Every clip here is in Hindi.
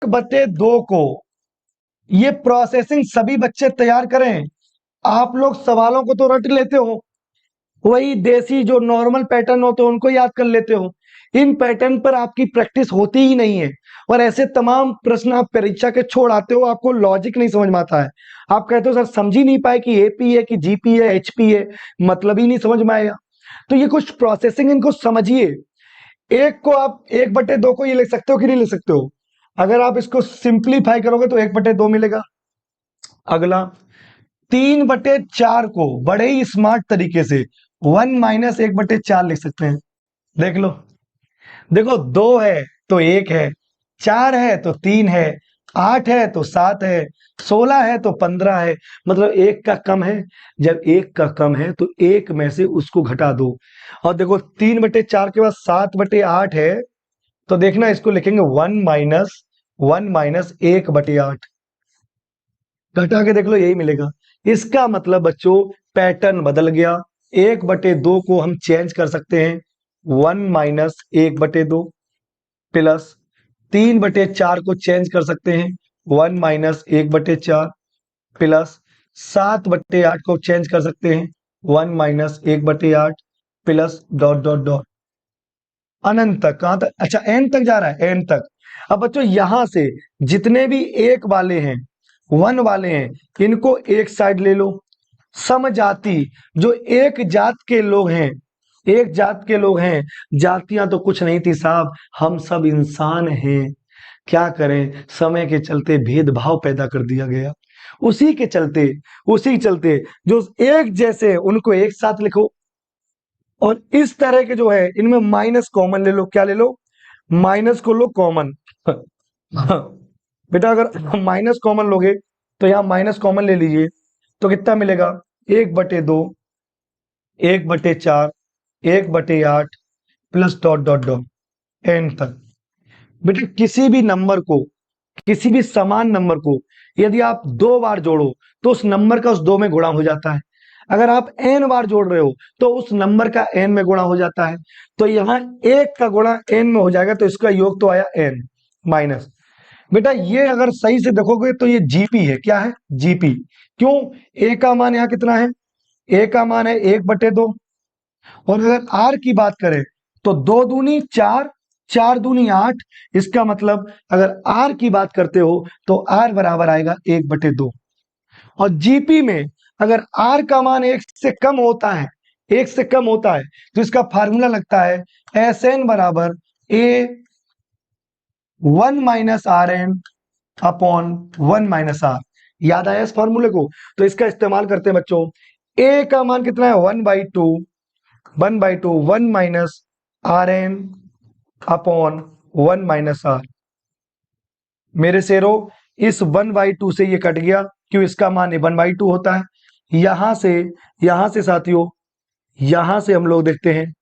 1/2 को ये प्रोसेसिंग सभी बच्चे तैयार करें। आप लोग सवालों को तो रट लेते हो, वही देसी जो नॉर्मल पैटर्न होते हैं उनको याद कर लेते हो, इन पैटर्न पर आपकी प्रैक्टिस होती ही नहीं है। और ऐसे तमाम प्रश्न आप परीक्षा के छोड़ आते हो, आपको लॉजिक नहीं समझ में आता है। आप कहते हो सर समझ ही नहीं पाए कि एपी है कि जीपी है एचपी है, मतलब ही नहीं समझ में आया। तो ये कुछ प्रोसेसिंग इनको समझिए। एक को आप 1/2 को ये लिख सकते हो कि नहीं लिख सकते हो? अगर आप इसको सिंप्लीफाई करोगे तो 1/2 मिलेगा। अगला 3/4 को बड़े ही स्मार्ट तरीके से 1 - 1/4 लिख सकते हैं। देख लो, देखो 2 है तो 1 है, 4 है तो 3 है, 8 है तो 7 है, 16 है तो 15 है, मतलब 1 का कम है। जब 1 का कम है तो 1 में से उसको घटा दो। और देखो 3/4 के बाद 7/8 है, तो देखना इसको लिखेंगे 1 - 1/8। घटा के देख लो, यही मिलेगा। इसका मतलब बच्चों पैटर्न बदल गया। 1/2 को हम चेंज कर सकते हैं 1 - 1/2, प्लस 3/4 को चेंज कर सकते हैं 1 - 1/4, प्लस 7/8 को चेंज कर सकते हैं 1 - 1/8, प्लस डॉट डॉट डॉट अनंत तक। कहां तक? अच्छा एन तक जा रहा है, एन तक। अब बच्चों यहां से जितने भी 1 वाले हैं 1 वाले हैं, इनको एक साइड ले लो। समजाति जो एक जात के लोग हैं, एक जात के लोग हैं, जातियां तो कुछ नहीं थी साहब, हम सब इंसान हैं। क्या करें, समय के चलते भेदभाव पैदा कर दिया गया। उसी के चलते जो एक जैसे हैं उनको एक साथ लिखो। और इस तरह के जो है इनमें माइनस कॉमन ले लो। क्या ले लो? माइनस को लो कॉमन। बेटा अगर माइनस कॉमन लोगे तो यहां माइनस कॉमन ले लीजिए, तो कितना मिलेगा? 1/2, 1/4, 1/8, plus dot dot dot N तक। बेटा किसी भी नंबर को, किसी भी समान नंबर को यदि आप 2 बार जोड़ो तो उस नंबर का उस 2 में गुणा हो जाता है। अगर आप n बार जोड़ रहे हो तो उस नंबर का n में गुणा हो जाता है। तो यहां 1 का गुणा n में हो जाएगा, तो इसका योग तो आया n माइनस। बेटा ये अगर सही से देखोगे तो ये जीपी है। क्या है? जीपी। क्यों? a का मान यहां कितना है? a का मान है 1/2। और अगर r की बात करें तो 2 दूनी 4, 4 दूनी 8। इसका मतलब अगर r की बात करते हो तो r बराबर आएगा 1/2। और जीपी में अगर r का मान 1 से कम होता है, 1 से कम होता है, तो इसका फार्मूला लगता है SN बराबर a 1 - RN अपॉन 1 - R। याद आया इस फॉर्मूले को? तो इसका इस्तेमाल करते हैं बच्चों। a का मान कितना है? 1/2, 1 - RN अपॉन 1 - R। मेरे शेरों इस 1/2 से ये कट गया, क्यों? इसका मान 1/2 होता है। यहां से साथियों, यहां से हम लोग देखते हैं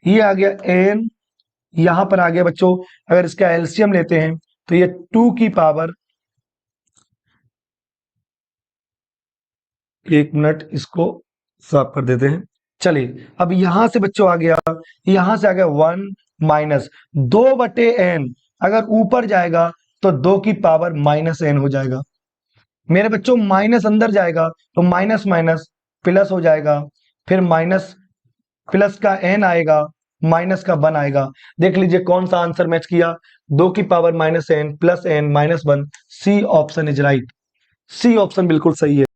ये आ गया n, यहां पर आ गया बच्चों। अगर इसका एलसीएम लेते हैं तो ये 2 की पावर, 1 मिनट इसको साफ कर देते हैं। चलिए अब यहां से बच्चों आ गया, यहां से आ गया 1 माइनस 2/n। अगर ऊपर जाएगा तो 2 की पावर -n हो जाएगा। मेरे बच्चों माइनस अंदर जाएगा तो माइनस माइनस प्लस हो जाएगा, फिर माइनस प्लस का n आएगा, माइनस का 1 आएगा। देख लीजिए कौन सा आंसर मैच किया? 2 की पावर -n प्लस n -1। C option is right. C option बिल्कुल सही है।